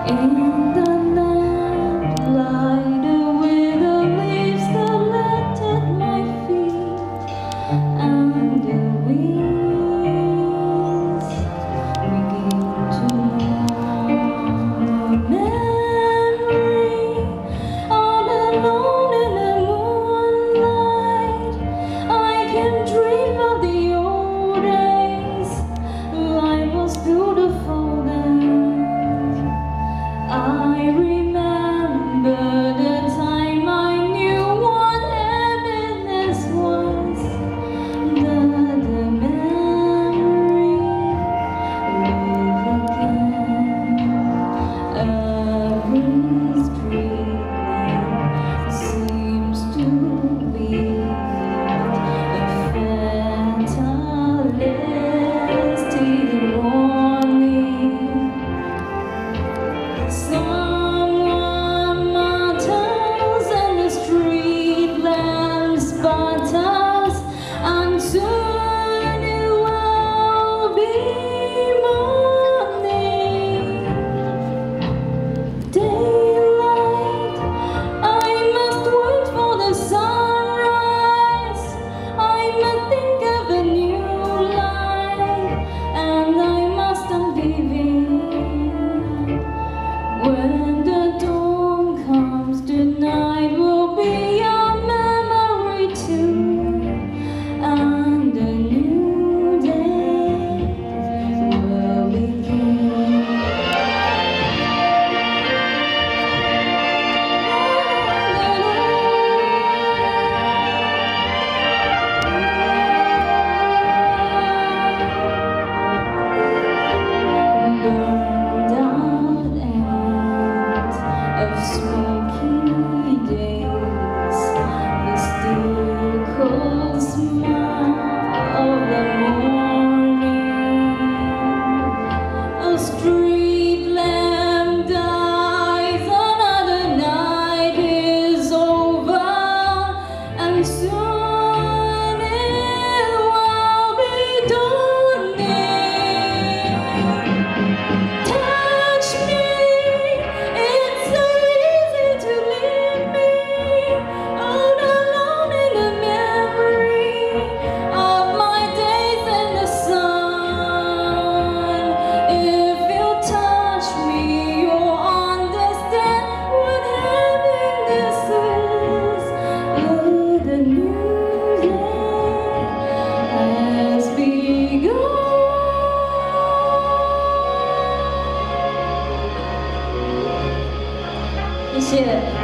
In the land, lighter with the leaves that left at my feet, and the winds begin to mourn. Memory, all alone in the moonlight, I can dream of the old days. Life was beautiful then. I remember the time I knew what happiness was. The memory live again. Every street lamp seems to be a fatalistic warning. Someone matters and the street lamps battles, and soon it will be morning. Daylight, I must wait for the sunrise. I must think of a new life, and I mustn't give in. When the dawn comes, the night will be a memory too, and a new day will begin. Burned out ends of smoky days, the still cold smell of the morning. A street lamp dies, another night is over, and soon it will be dawning. Touch me, it's so easy to leave me all alone in the memory of my days in the sun. If you touch me, you'll understand what happiness is. Oh, the new day has begun. 谢谢。